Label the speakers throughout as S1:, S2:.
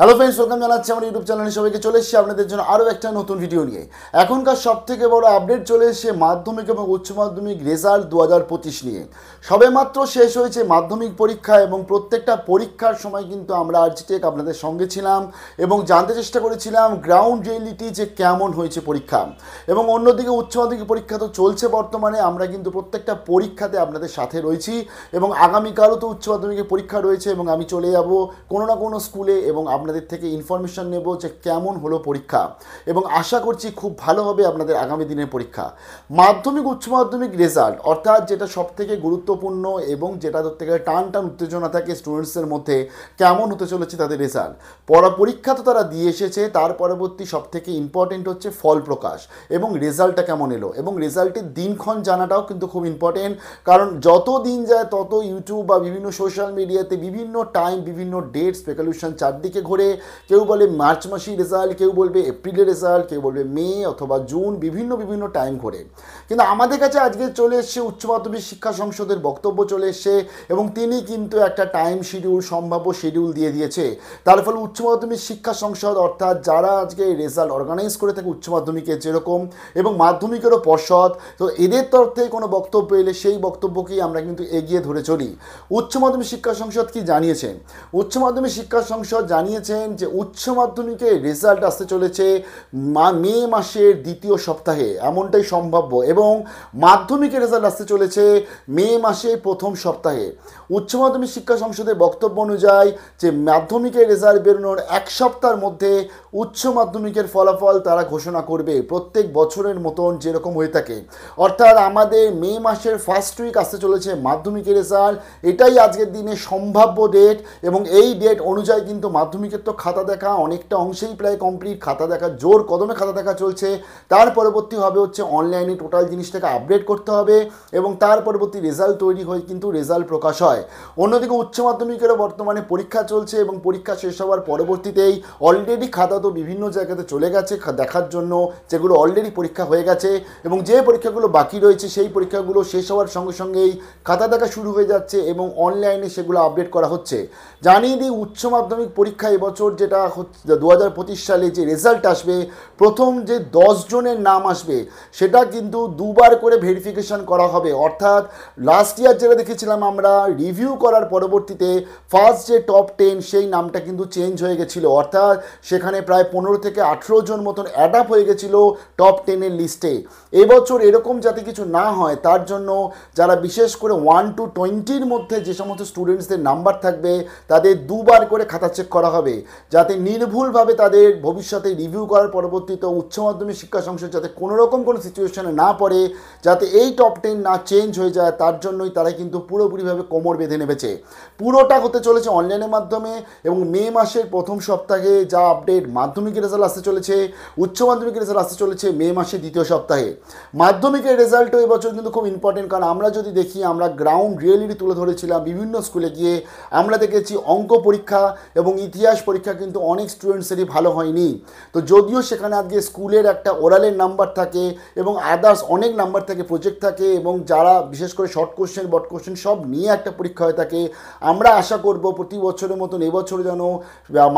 S1: Hello friends, welcome জানাচ্ছি আমার YouTube চ্যানেলে। সবাইকে চলে এসেছি আপনাদের জন্য আরও একটা নতুন ভিডিও নিয়ে। এখনকার সবথেকে বড় আপডেট চলে এসেছে মাধ্যমিক এবং উচ্চ মাধ্যমিক রেজাল্ট 2025 নিয়ে। সবেমাত্র শেষ হয়েছে মাধ্যমিক পরীক্ষা এবং প্রত্যেকটা পরীক্ষার সময় কিন্তু আমরা আরজিটেক আপনাদের সঙ্গে ছিলাম এবং জানতে চেষ্টা করেছিলাম গ্রাউন্ড রিয়েলিটি যে কেমন হয়েছে পরীক্ষা। এবং অন্যদিকে উচ্চ মাধ্যমিক পরীক্ষা তো চলছে বর্তমানে, আমরা কিন্তু প্রত্যেকটা পরীক্ষাতে আপনাদের সাথে রয়েছি এবং আগামীকালও তো উচ্চ মাধ্যমিকের পরীক্ষা রয়েছে এবং আমি চলে যাব কোনো না কোনো স্কুলে এবং আপনাদের থেকে ইনফরমেশন নেব যে কেমন হলো পরীক্ষা এবং আশা করছি খুব ভালো হবে আপনাদের আগামী দিনের পরীক্ষা। মাধ্যমিক উচ্চ মাধ্যমিক রেজাল্ট অর্থাৎ যেটা সবথেকে গুরুত্বপূর্ণ এবং যেটা থেকে টান উত্তেজনা থাকে স্টুডেন্টসের মধ্যে, কেমন হতে চলেছে তাদের রেজাল্ট। পরীক্ষা তো তারা দিয়ে এসেছে, তার পরবর্তী সবথেকে ইম্পর্টেন্ট হচ্ছে ফল প্রকাশ এবং রেজাল্টটা কেমন এলো এবং রেজাল্টের দিনক্ষণ জানাটাও কিন্তু খুব ইম্পর্টেন্ট। কারণ যত দিন যায় তত ইউটিউব বা বিভিন্ন সোশ্যাল মিডিয়াতে বিভিন্ন টাইম বিভিন্ন ডেট স্পেকুলেশন চারদিকে ঘোরে। কেউ বলে মার্চ মাসেই রেজাল্ট, কেউ বলবে এপ্রিলের রেজাল্ট, কেউ বলবে মে অথবা জুন, বিভিন্ন টাইম ঘোরে। কিন্তু আমাদের কাছে আজকে চলে এসছে উচ্চ মাধ্যমিক শিক্ষা সংসদের বক্তব্য চলে এসছে এবং তিনি কিন্তু একটা টাইম শিডিউল, সম্ভাব্য শিডিউল দিয়ে দিয়েছে। তার ফলে উচ্চ মাধ্যমিক শিক্ষা সংসদ অর্থাৎ যারা আজকে রেজাল্ট অর্গানাইজ করে থাকে উচ্চ মাধ্যমিকের যেরকম এবং মাধ্যমিকেরও পর্ষদ, তো এদের তরফ থেকে কোনো বক্তব্য এলে সেই বক্তব্যকেই আমরা কিন্তু এগিয়ে ধরে চলি। উচ্চ মাধ্যমিক শিক্ষা সংসদ কি জানিয়েছেন? উচ্চ মাধ্যমিক শিক্ষা সংসদ জানিয়েছেন যে উচ্চ মাধ্যমিকের রেজাল্ট আসতে চলেছে মে মাসের দ্বিতীয় সপ্তাহে, এমনটাই সম্ভাব্য, এবং মাধ্যমিকের রেজাল্ট আসতে চলেছে মে মাসের প্রথম সপ্তাহে। উচ্চ মাধ্যমিক শিক্ষা সংসদের বক্তব্য অনুযায়ী যে মাধ্যমিকের রেজাল্ট বেরোনোর এক সপ্তাহের মধ্যে উচ্চ মাধ্যমিকের ফলাফল তারা ঘোষণা করবে, প্রত্যেক বছরের মতন যেরকম হয়ে থাকে। অর্থাৎ আমাদের মে মাসের ফার্স্ট উইক আসতে চলেছে মাধ্যমিকের রেজাল্ট, এটাই আজকের দিনে সম্ভাব্য ডেট এবং এই ডেট অনুযায়ী কিন্তু মাধ্যমিকের তো খাতা দেখা অনেকটা অংশেই প্রায় কমপ্লিট, খাতা দেখা জোর কদমে খাতা দেখা চলছে। তার পরবর্তী হবে হচ্ছে অনলাইনে টোটাল জিনিসটাকে আপডেট করতে হবে এবং তার পরবর্তী রেজাল্ট তৈরি হয়ে কিন্তু রেজাল্ট প্রকাশ হয়। অন্যদিকে উচ্চ মাধ্যমিকেরও বর্তমানে পরীক্ষা চলছে এবং পরীক্ষা শেষ হওয়ার পরবর্তীতেই অলরেডি খাতা তো বিভিন্ন জায়গাতে চলে গেছে দেখার জন্য, যেগুলো অলরেডি পরীক্ষা হয়ে গেছে এবং যে পরীক্ষাগুলো বাকি রয়েছে সেই পরীক্ষাগুলো শেষ হওয়ার সঙ্গে সঙ্গেই খাতা দেখা শুরু হয়ে যাচ্ছে এবং অনলাইনে সেগুলো আপডেট করা হচ্ছে। জানিয়ে দিই উচ্চ মাধ্যমিক পরীক্ষা এবছর যেটা হচ্ছে 2025 সালে যে রেজাল্ট আসবে, প্রথম যে 10 জনের নাম আসবে সেটা কিন্তু দুবার করে ভেরিফিকেশন করা হবে। অর্থাৎ লাস্ট ইয়ার যেটা দেখেছিলাম আমরা রিভিউ করার পরবর্তীতে ফার্স্ট যে টপ 10 সেই নামটা কিন্তু চেঞ্জ হয়ে গেছিলো, অর্থাৎ সেখানে প্রায় 15 থেকে 18 জন মতন অ্যাড আপ হয়ে গেছিলো টপ 10-এর লিস্টে। এবছর এরকম যাতে কিছু না হয় তার জন্য যারা বিশেষ করে 1 to 20-র মধ্যে যে সমস্ত স্টুডেন্টসদের নাম্বার থাকবে তাদের দুবার করে খাতা চেক করা হবে, যাতে নির্ভুলভাবে তাদের ভবিষ্যতে রিভিউ করার পরবর্তীতে উচ্চ মাধ্যমিক শিক্ষা সংসদ যাতে কোনো রকম কোনো সিচুয়েশনে না পড়ে, যাতে এই টপ 10 না চেঞ্জ হয়ে যায়, তার জন্যই তারা কিন্তু পুরোপুরিভাবে কোমর বেঁধে নেমেছে। পুরোটা হতে চলেছে অনলাইনের মাধ্যমে এবং মে মাসের প্রথম সপ্তাহে যা আপডেট মাধ্যমিকের রেজাল্ট আসতে চলেছে, উচ্চ মাধ্যমিকের রেজাল্ট আসতে চলেছে মে মাসের দ্বিতীয় সপ্তাহে। মাধ্যমিকের রেজাল্টও এবছর কিন্তু খুব ইম্পর্টেন্ট, কারণ আমরা যদি দেখি আমরা গ্রাউন্ড রিয়েলিটি তুলে ধরেছিলাম বিভিন্ন স্কুলে গিয়ে, আমরা দেখেছি অঙ্ক পরীক্ষা এবং ইতিহাস পরীক্ষা কিন্তু অনেক স্টুডেন্টসেরই ভালো হয়নি। তো যদিও সেখানে আজকে স্কুলের একটা ওরালের নাম্বার থাকে এবং আদার্স অনেক নাম্বার থাকে, প্রজেক্ট থাকে এবং যারা বিশেষ করে শর্ট কোশ্চেন বট কোশ্চেন সব নিয়ে একটা পরীক্ষা হয়ে থাকে, আমরা আশা করব প্রতি বছরের মতন এবছর যেন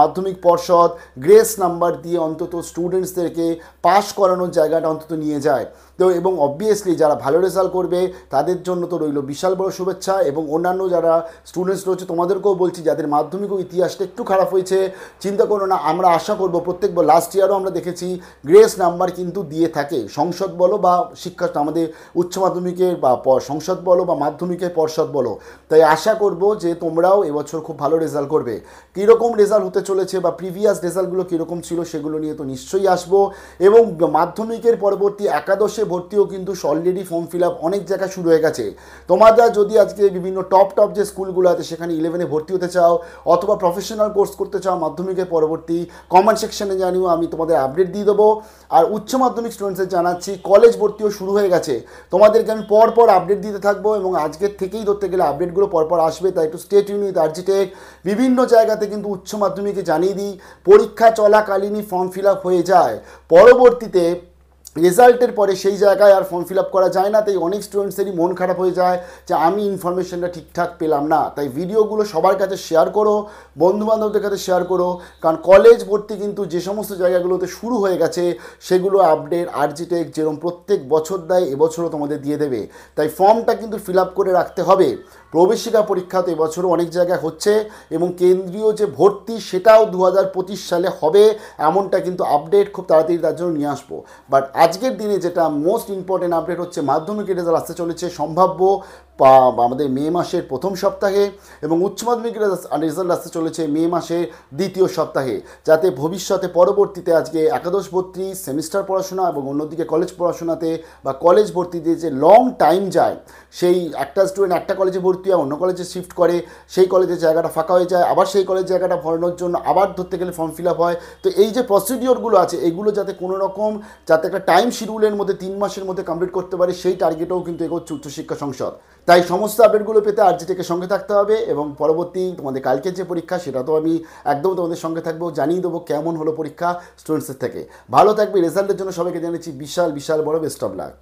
S1: মাধ্যমিক পর্ষদ গ্রেস নাম্বার দিয়ে অন্তত স্টুডেন্টসদেরকে পাস করানোর জায়গাটা অন্তত নিয়ে যায়। তো এবং অবভিয়াসলি যারা ভালো রেজাল্ট করবে তাদের জন্য তো রইল বিশাল বড় শুভেচ্ছা এবং অন্যান্য যারা স্টুডেন্টস রয়েছে তোমাদেরকেও বলছি যাদের মাধ্যমিক ও ইতিহাসটা একটু খারাপ হয়েছে চিন্তা করো না, আমরা আশা করব প্রত্যেক লাস্ট ইয়ারও আমরা দেখেছি গ্রেস নাম্বার কিন্তু দিয়ে থাকে সংসদ বলো বা শিক্ষা আমাদের উচ্চ মাধ্যমিকের বা সংসদ বলো বা মাধ্যমিকের পর্ষদ বলো। তাই আশা করব যে তোমরাও এবছর খুব ভালো রেজাল্ট করবে। কীরকম রেজাল্ট হতে চলেছে বা প্রিভিয়াস রেজাল্টগুলো কীরকম ছিল সেগুলো নিয়ে তো নিশ্চয়ই আসবো এবং মাধ্যমিকের পরবর্তী একাদশে ভর্তিও কিন্তু অলরেডি ফর্ম ফিল আপ অনেক জায়গায় শুরু হয়ে গেছে। তোমরা যদি আজকে বিভিন্ন টপ যে স্কুলগুলো আছে সেখানে 11-এ ভর্তি হতে চাও অথবা প্রফেশনাল কোর্স করতে চাও মাধ্যমিকের পরবর্তী, কমেন্ট সেকশনে জানিও, আমি তোমাদের আপডেট দিয়ে দেবো। আর উচ্চ মাধ্যমিক স্টুডেন্টসদের জানাচ্ছি কলেজ ভর্তিও শুরু হয়ে গেছে, তোমাদেরকে আমি পরপর আপডেট দিতে থাকবো এবং আজকের থেকেই ধরতে গেলে আপডেটগুলো পরপর আসবে, তাই একটু স্টে টিউন উইথ আরজিটেক। বিভিন্ন জায়গাতে কিন্তু উচ্চ মাধ্যমিকে জানিয়ে দিই পরীক্ষা চলাকালীনই ফর্ম ফিল আপ হয়ে যায়, পরবর্তীতে রেজাল্টের পরে সেই জায়গায় আর ফর্ম ফিল আপ করা যায় না, তাই অনেক স্টুডেন্টসেরই মন খারাপ হয়ে যায় যে আমি ইনফরমেশনটা ঠিকঠাক পেলাম না। তাই ভিডিওগুলো সবার কাছে শেয়ার করো, বন্ধুবান্ধবদের কাছে শেয়ার করো, কারণ কলেজ ভর্তি কিন্তু যে সমস্ত জায়গাগুলোতে শুরু হয়ে গেছে সেগুলো আপডেট আরজিটেক যেরকম প্রত্যেক বছর দেয় এবছরও তোমাদের দিয়ে দেবে। তাই ফর্মটা কিন্তু ফিল আপ করে রাখতে হবে। প্রবেশিকা পরীক্ষা তো এবছরও অনেক জায়গায় হচ্ছে এবং কেন্দ্রীয় যে ভর্তি সেটাও 2025 সালে হবে, এমনটা কিন্তু আপডেট খুব তাড়াতাড়ি তার জন্য নিয়ে আসবো। বাট আজকের দিনে যেটা মোস্ট ইম্পর্টেন্ট আপডেট হচ্ছে মাধ্যমিকের রেজাল্ট আসতে চলেছে সম্ভাব্য আমাদের মে মাসের প্রথম সপ্তাহে এবং উচ্চ মাধ্যমিকের রেজাল্ট আসতে চলেছে মে মাসের দ্বিতীয় সপ্তাহে, যাতে ভবিষ্যতে পরবর্তীতে আজকে একাদশ ভর্তি সেমিস্টার পড়াশোনা এবং অন্যদিকে কলেজ পড়াশোনাতে বা কলেজ ভর্তিতে যে লং টাইম যায়, সেই একটা স্টুডেন্ট একটা কলেজে ভর্তি হয় অন্য কলেজে শিফট করে, সেই কলেজের জায়গাটা ফাঁকা হয়ে যায়, আবার সেই কলেজ জায়গাটা ভরানোর জন্য আবার ধরতে গেলে ফর্ম ফিল আপ হয়। তো এই যে প্রসিডিওরগুলো আছে এগুলো যাতে কোনো রকম যাতে একটা টাইম শিডিউলের মধ্যে 3 মাসের মধ্যে কমপ্লিট করতে পারে সেই টার্গেটেও কিন্তু এগোচ্ছে উচ্চশিক্ষা সংসদ। তাই সমস্ত আপডেটগুলো পেতে আরজিটেকের সঙ্গে থাকতে হবে এবং পরবর্তী তোমাদের কালকের যে পরীক্ষা সেটা তো আমি একদম তোমাদের সঙ্গে থাকবো, জানিয়ে দেবো কেমন হলো পরীক্ষা স্টুডেন্টসের থেকে। ভালো থাকবে। রেজাল্টের জন্য সবাইকে জানাচ্ছি বিশাল বিশাল বড় বেস্ট অফ লাক।